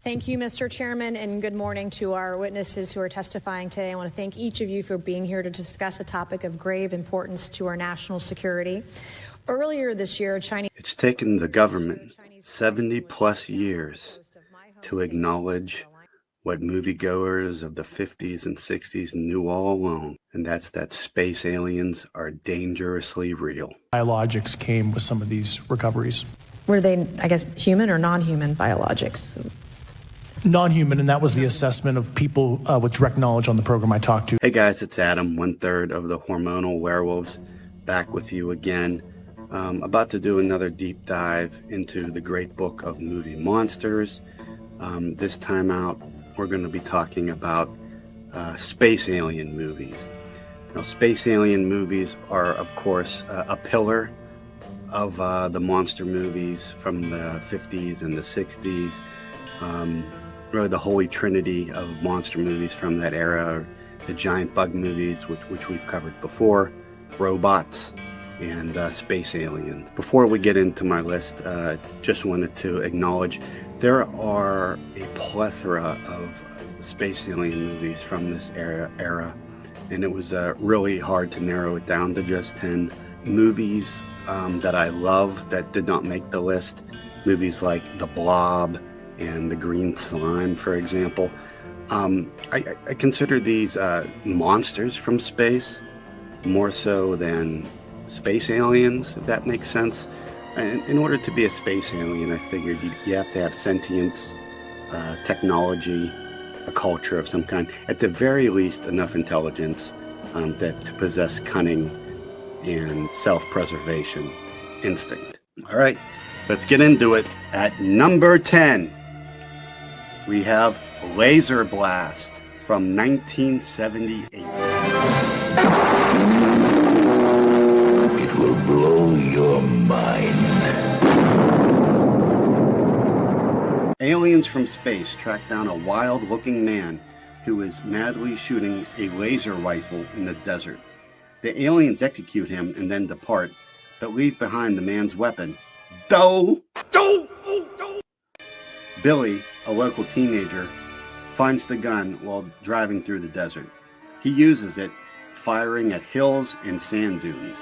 Thank you, Mr. Chairman, and good morning to our witnesses who are testifying today. I want to thank each of you for being here to discuss a topic of grave importance to our national security. Earlier this year, Chinese... It's taken the government 70 plus years to acknowledge what moviegoers of the 50s and 60s knew all along, and that's that space aliens are dangerously real. Biologics came with some of these recoveries. Were they, I guess, human or non-human biologics? Non-human, and that was the assessment of people with direct knowledge on the program I talked to. Hey guys, it's Adam, 1/3 of the Hormonal Werewolves, back with you again. About to do another deep dive into the great book of movie monsters. This time out, we're going to be talking about space alien movies. Now, space alien movies are, of course, a pillar of the monster movies from the 50s and the 60s. Really the holy trinity of monster movies from that era, the giant bug movies, which we've covered before, robots, and space aliens. Before we get into my list, just wanted to acknowledge there are a plethora of space alien movies from this era, and it was really hard to narrow it down to just 10 movies that I love that did not make the list. Movies like The Blob and The Green Slime, for example. I consider these monsters from space more so than space aliens, if that makes sense. And in order to be a space alien, I figured you have to have sentience, technology, a culture of some kind. At the very least, enough intelligence that to possess cunning and self-preservation instinct. All right, let's get into it. At number 10, we have Laser Blast from 1978. It will blow your mind. Aliens from space track down a wild-looking man who is madly shooting a laser rifle in the desert. The aliens execute him and then depart, but leave behind the man's weapon. Billy, a local teenager, finds the gun while driving through the desert. He uses it, firing at hills and sand dunes.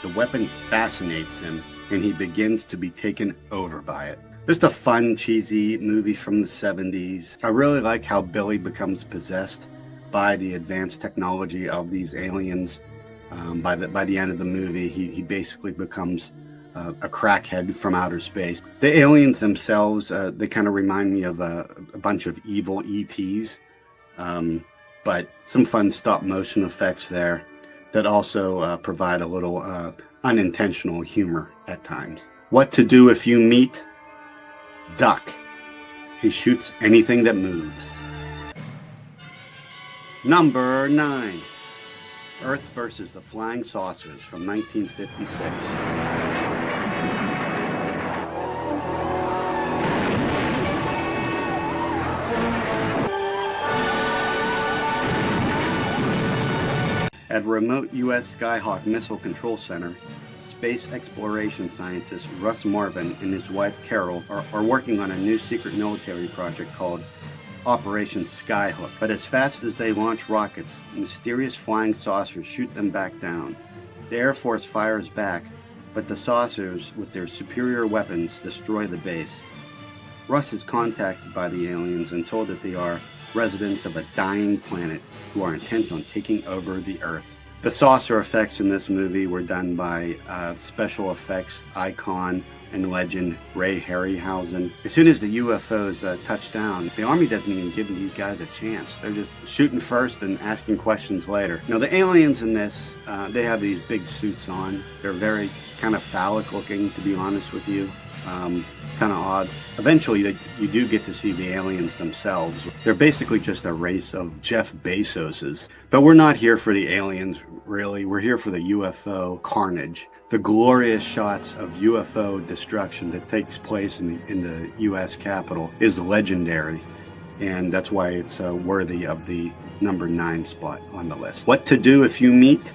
The weapon fascinates him, and he begins to be taken over by it. Just a fun, cheesy movie from the 70s. I really like how Billy becomes possessed by the advanced technology of these aliens. By the end of the movie, he basically becomes a crackhead from outer space. The aliens themselves, they kind of remind me of a bunch of evil ETs, but some fun stop motion effects there that also provide a little unintentional humor at times. What to do if you meet? Duck. He shoots anything that moves. Number 9. Earth versus the Flying Saucers from 1956. At a remote U.S. Skyhawk Missile Control Center, space exploration scientist Russ Marvin and his wife Carol are working on a new secret military project called Operation Skyhook. But as fast as they launch rockets, mysterious flying saucers shoot them back down. The Air Force fires back, but the saucers, with their superior weapons, destroy the base. Russ is contacted by the aliens and told that they are residents of a dying planet who are intent on taking over the Earth. The saucer effects in this movie were done by special effects icon and legend Ray Harryhausen. As soon as the UFOs touch down, the Army doesn't even give these guys a chance. They're just shooting first and asking questions later. Now, the aliens in this, they have these big suits on. They're very kind of phallic looking, to be honest with you. Kind of odd. Eventually, you do get to see the aliens themselves. They're basically just a race of Jeff Bezoses. But we're not here for the aliens, really. We're here for the UFO carnage. The glorious shots of UFO destruction that takes place in the U.S. Capitol is legendary. And that's why it's worthy of the number 9 spot on the list. What to do if you meet?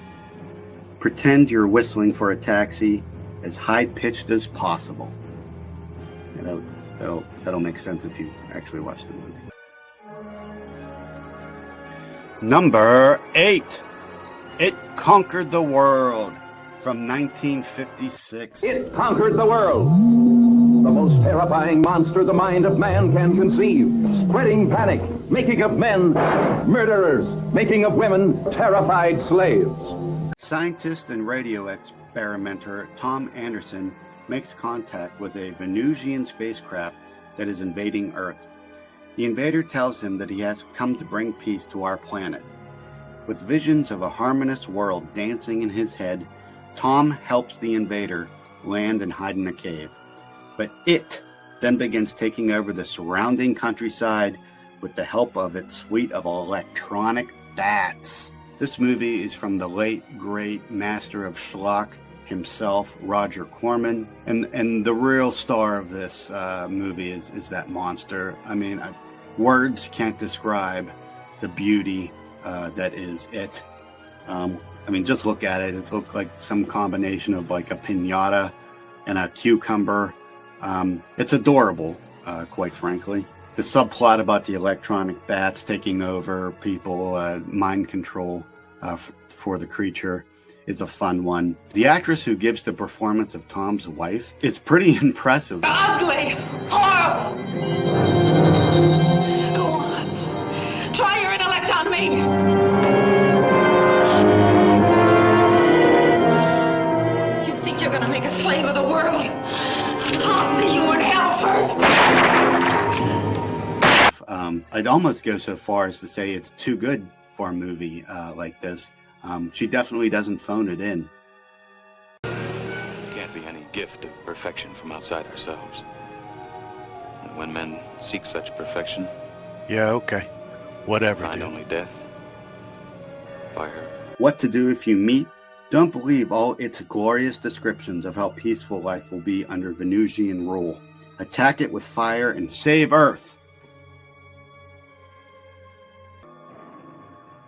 Pretend you're whistling for a taxi as high-pitched as possible. That'll make sense if you actually watch the movie. Number 8. It Conquered the World from 1956. It conquered the world. The most terrifying monster the mind of man can conceive. Spreading panic, making of men murderers, making of women terrified slaves. Scientist and radio experimenter Tom Anderson makes contact with a Venusian spacecraft that is invading Earth. The invader tells him that he has come to bring peace to our planet. With visions of a harmonious world dancing in his head, Tom helps the invader land and hide in a cave. But it then begins taking over the surrounding countryside with the help of its fleet of electronic bats. This movie is from the late, great master of schlock himself, Roger Corman. And the real star of this movie is that monster. I mean, words can't describe the beauty that is it. I mean, just look at it. It looks like some combination of like a piñata and a cucumber. It's adorable, quite frankly. The subplot about the electronic bats taking over people, mind control for the creature, is a fun one. The actress who gives the performance of Tom's wife is pretty impressive. Ugly! Horrible! Go on. Try your intellect on me! You think you're gonna make a slave of the world? I'll see you in hell first! I'd almost go so far as to say it's too good for a movie like this. She definitely doesn't phone it in. Can't be any gift of perfection from outside ourselves. And when men seek such perfection, Yeah, okay. Whatever, find dude. only death, fire. What to Do If You Meet? Don't believe all its glorious descriptions of how peaceful life will be under Venusian rule. Attack it with fire and save Earth.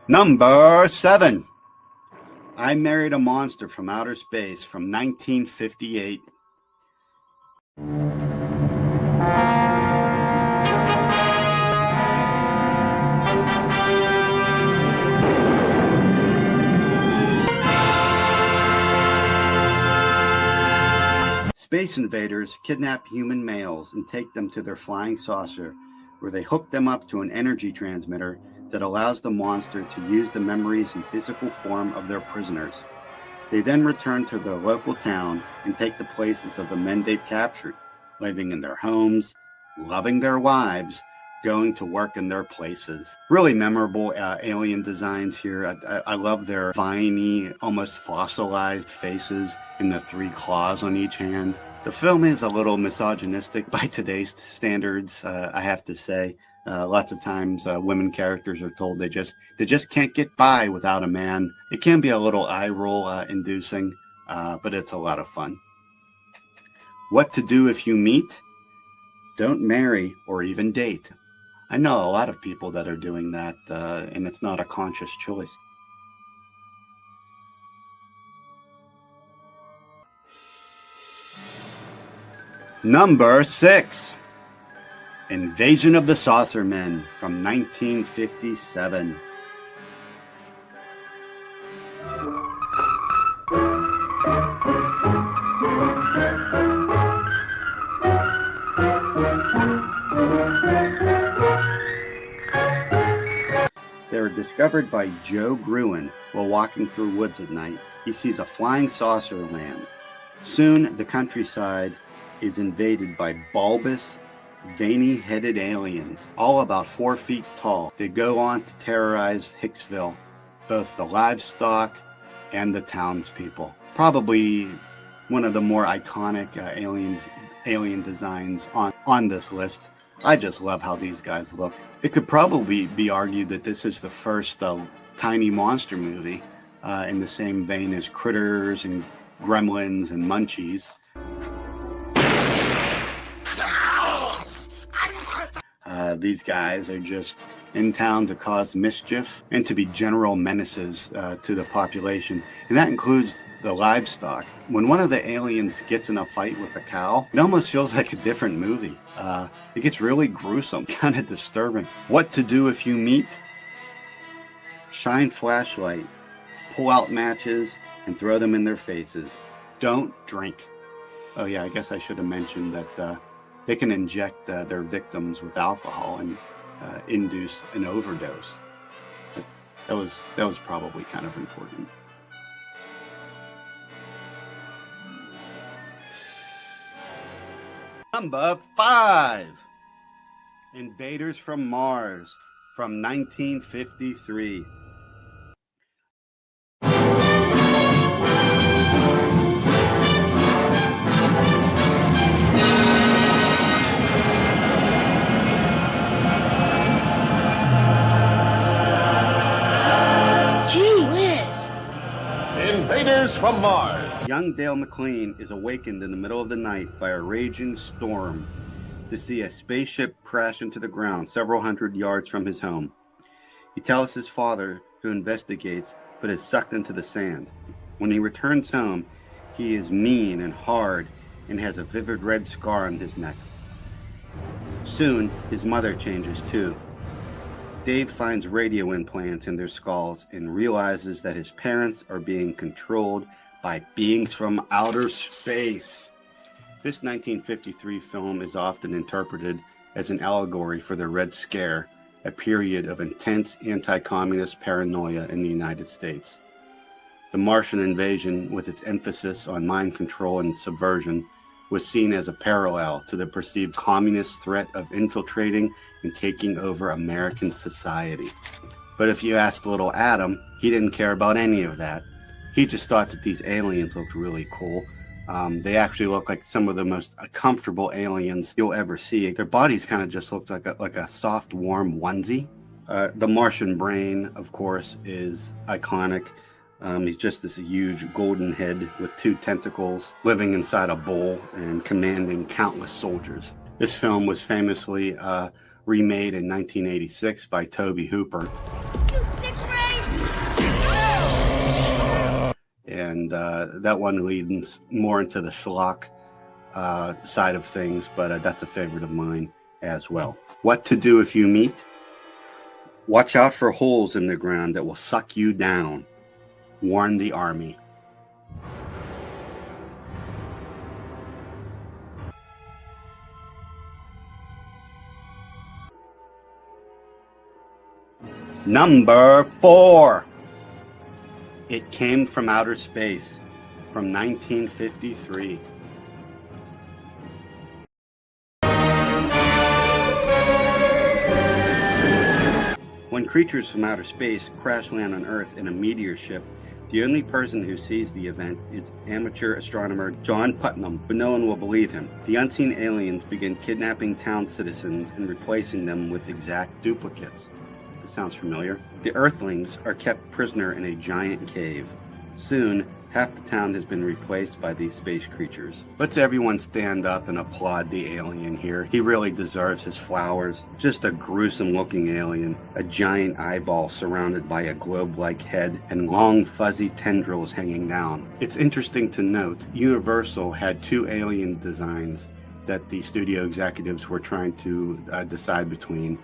Number 7. I Married a Monster from Outer Space from 1958. Space invaders kidnap human males and take them to their flying saucer, where they hook them up to an energy transmitter that allows the monster to use the memories and physical form of their prisoners. They then return to their local town and take the places of the men they've captured, living in their homes, loving their wives, going to work in their places. Really memorable alien designs here. I love their viney, almost fossilized faces and the 3 claws on each hand. The film is a little misogynistic by today's standards, I have to say. Lots of times women characters are told they just can't get by without a man. It can be a little eye roll inducing, but it's a lot of fun. What to Do If You Meet? Don't marry or even date. I know a lot of people that are doing that, and it's not a conscious choice. Number 6. Invasion of the Saucermen from 1957. They were discovered by Joe Gruen while walking through woods at night. He sees a flying saucer land. Soon, the countryside is invaded by bulbous, veiny-headed aliens, all about 4 feet tall. They go on to terrorize Hicksville, both the livestock and the townspeople. Probably one of the more iconic alien designs on this list. I just love how these guys look. It could probably be argued that this is the first tiny monster movie in the same vein as Critters and Gremlins and Munchies. These guys are just in town to cause mischief and to be general menaces to the population. And that includes the livestock. When one of the aliens gets in a fight with a cow, it almost feels like a different movie. It gets really gruesome, kind of disturbing. What to do if you meet? Shine flashlight, pull out matches, and throw them in their faces. Don't drink. Oh yeah, I guess I should have mentioned that they can inject their victims with alcohol and induce an overdose. That was probably kind of important. Number 5, Invaders from Mars from 1953. Invaders from Mars. Young Dale McLean is awakened in the middle of the night by a raging storm to see a spaceship crash into the ground several hundred yards from his home. He tells his father, who investigates, but is sucked into the sand. When he returns home, he is mean and hard and has a vivid red scar on his neck. Soon, his mother changes too. Dave finds radio implants in their skulls and realizes that his parents are being controlled by beings from outer space. This 1953 film is often interpreted as an allegory for the Red Scare, a period of intense anti-communist paranoia in the United States. The Martian invasion, with its emphasis on mind control and subversion, was seen as a parallel to the perceived communist threat of infiltrating and taking over American society. But if you asked little Adam, he didn't care about any of that. He just thought that these aliens looked really cool. They actually look like some of the most comfortable aliens you'll ever see. Their bodies kind of just looked like a soft, warm onesie. The Martian brain, of course, is iconic. He's just this huge golden head with 2 tentacles living inside a bowl and commanding countless soldiers. This film was famously remade in 1986 by Tobe Hooper. And that one leads more into the schlock side of things, but that's a favorite of mine as well. What to do if you meet? Watch out for holes in the ground that will suck you down. Warn the army. Number 4. It Came from Outer Space from 1953. When creatures from outer space crash land on Earth in a meteor ship, the only person who sees the event is amateur astronomer John Putnam, but no one will believe him. The unseen aliens begin kidnapping town citizens and replacing them with exact duplicates. This sounds familiar. The Earthlings are kept prisoner in a giant cave. Soon, half the town has been replaced by these space creatures. Let's everyone stand up and applaud the alien here. He really deserves his flowers. Just a gruesome looking alien. A giant eyeball surrounded by a globe-like head and long fuzzy tendrils hanging down. It's interesting to note, Universal had 2 alien designs that the studio executives were trying to decide between,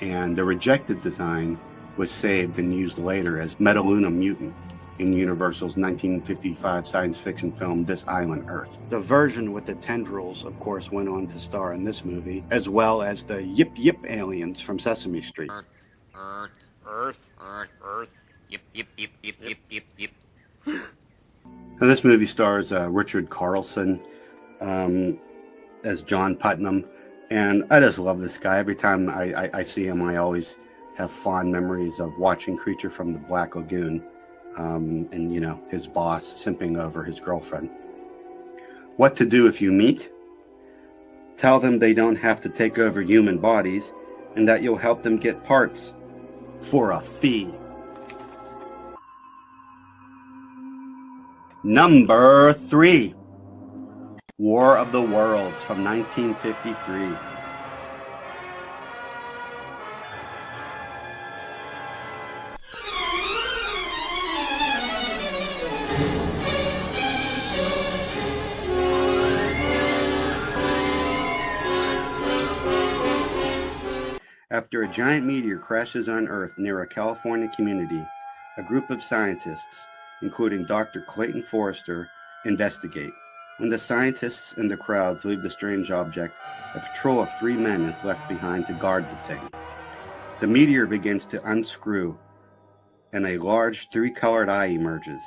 and the rejected design was saved and used later as Metaluna Mutant in Universal's 1955 science fiction film This Island Earth. The version with the tendrils, of course, went on to star in this movie, as well as the Yip Yip aliens from Sesame Street. Earth, Yip, yip, yip, yip, yip, yip, yip. Now, this movie stars Richard Carlson as John Putnam, and I just love this guy. Every time I see him, I always have fond memories of watching Creature from the Black Lagoon. And, you know, his boss simping over his girlfriend. What to do if you meet? Tell them they don't have to take over human bodies and that you'll help them get parts for a fee. Number 3. War of the Worlds from 1953. After a giant meteor crashes on Earth near a California community, a group of scientists, including Dr. Clayton Forrester, investigate. When the scientists and the crowds leave the strange object, a patrol of 3 men is left behind to guard the thing. The meteor begins to unscrew, and a large 3-colored eye emerges,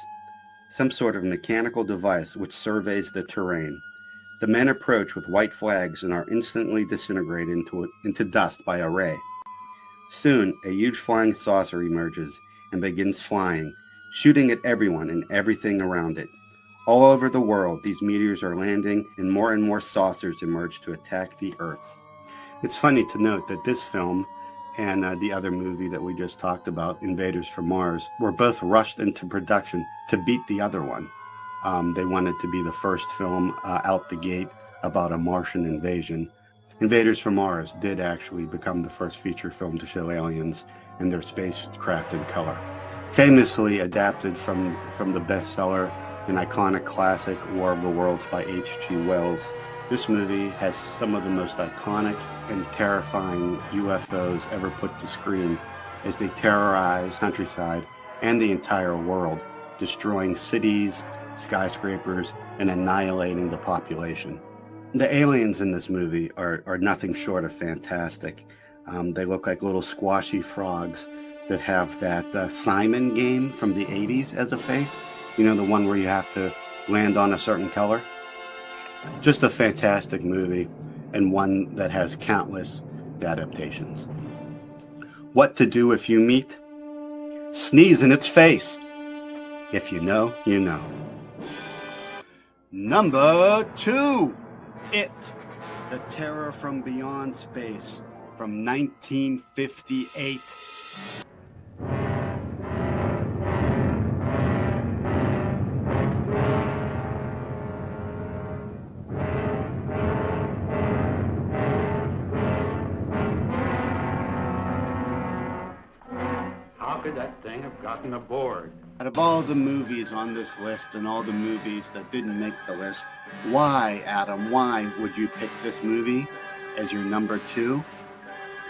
some sort of mechanical device which surveys the terrain. The men approach with white flags and are instantly disintegrated into dust by a ray. Soon, a huge flying saucer emerges and begins flying, shooting at everyone and everything around it. All over the world, these meteors are landing, and more saucers emerge to attack the Earth. It's funny to note that this film and the other movie that we just talked about, Invaders from Mars, were both rushed into production to beat the other one. They wanted to be the first film out the gate about a Martian invasion. Invaders from Mars did actually become the first feature film to show aliens and their spacecraft in color. Famously adapted from the bestseller and iconic classic War of the Worlds by H.G. Wells, this movie has some of the most iconic and terrifying UFOs ever put to screen as they terrorize countryside and the entire world, destroying cities, skyscrapers, and annihilating the population. The aliens in this movie are nothing short of fantastic. They look like little squashy frogs that have that Simon game from the 80s as a face. You know, the one where you have to land on a certain color? Just a fantastic movie, and one that has countless adaptations. What to do if you meet? Sneeze in its face. If you know, you know. Number 2, It, The Terror from Beyond Space, from 1958. How could that thing have gotten aboard? Out of all the movies on this list and all the movies that didn't make the list, why, Adam, why would you pick this movie as your number 2?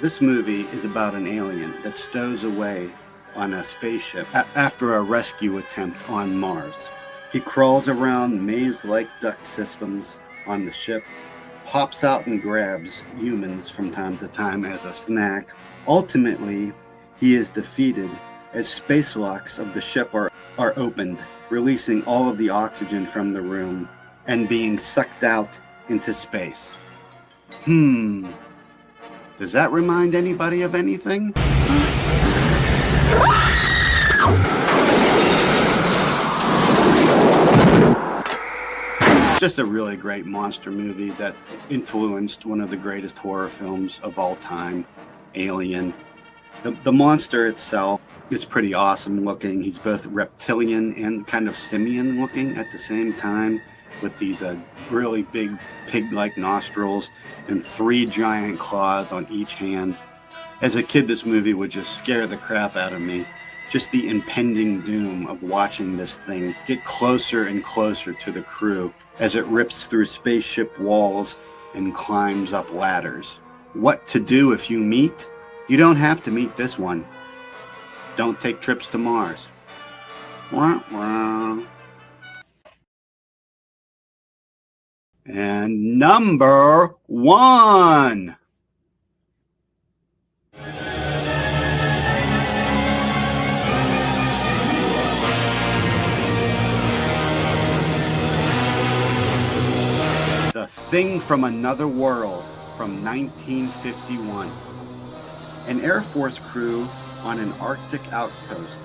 This movie is about an alien that stows away on a spaceship after a rescue attempt on Mars. He crawls around maze-like duct systems on the ship, pops out and grabs humans from time to time as a snack. Ultimately, he is defeated as space locks of the ship are opened, releasing all of the oxygen from the room and being sucked out into space. Does that remind anybody of anything? Just a really great monster movie that influenced one of the greatest horror films of all time, Alien. The monster itself is pretty awesome looking. He's both reptilian and kind of simian looking at the same time, with these really big pig-like nostrils and 3 giant claws on each hand. As a kid, this movie would just scare the crap out of me. Just the impending doom of watching this thing get closer and closer to the crew as it rips through spaceship walls and climbs up ladders. What to do if you meet? You don't have to meet this one. Don't take trips to Mars. Wah, wah. And number 1. The Thing from Another World, from 1951. An Air Force crew on an Arctic outpost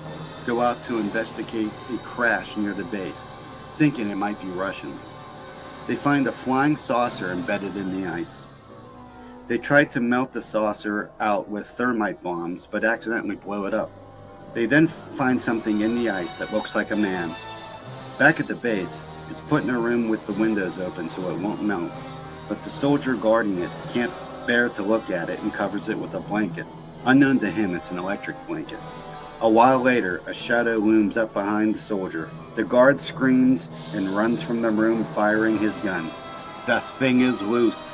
go out to investigate a crash near the base, thinking it might be Russians. They find a flying saucer embedded in the ice. They try to melt the saucer out with thermite bombs, but accidentally blow it up. They then find something in the ice that looks like a man. Back at the base, it's put in a room with the windows open so it won't melt, but the soldier guarding it can't bear to look at it and covers it with a blanket. Unknown to him, it's an electric blanket. A while later, a shadow looms up behind the soldier. The guard screams and runs from the room, firing his gun. The thing is loose.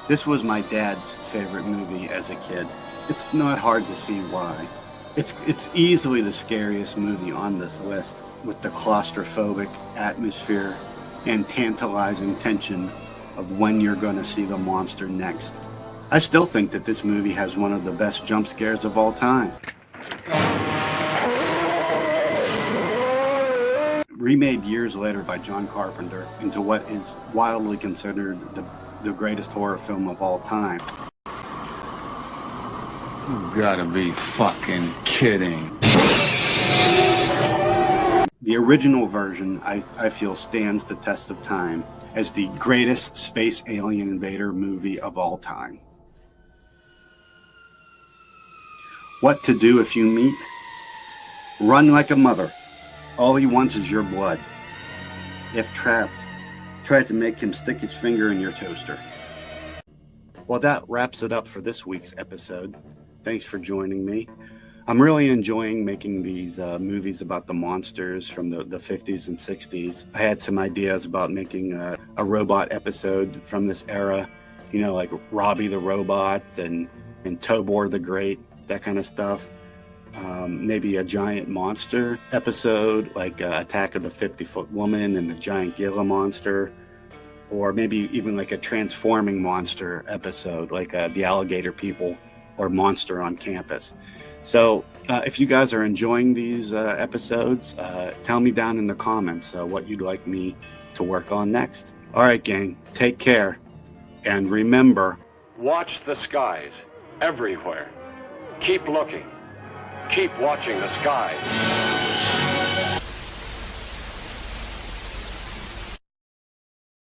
This was my dad's favorite movie as a kid. It's not hard to see why. It's easily the scariest movie on this list, with the claustrophobic atmosphere and tantalizing tension of when you're going to see the monster next. I still think that this movie has one of the best jump scares of all time. Remade years later by John Carpenter into what is wildly considered the greatest horror film of all time. You gotta be fucking kidding. The original version, I feel, stands the test of time as the greatest space alien invader movie of all time. What to do if you meet? Run like a mother. All he wants is your blood. If trapped, try to make him stick his finger in your toaster. Well, that wraps it up for this week's episode. Thanks for joining me. I'm really enjoying making these movies about the monsters from the 50s and 60s. I had some ideas about making a robot episode from this era, you know, like Robbie the Robot and Tobor the Great, that kind of stuff. Maybe a giant monster episode, like Attack of the 50-Foot Woman and the Giant Gila Monster. Or maybe even like a transforming monster episode, like the Alligator People or Monster on Campus. So if you guys are enjoying these episodes, tell me down in the comments what you'd like me to work on next. All right, gang, take care. And remember, watch the skies everywhere. Keep looking. Keep watching the skies.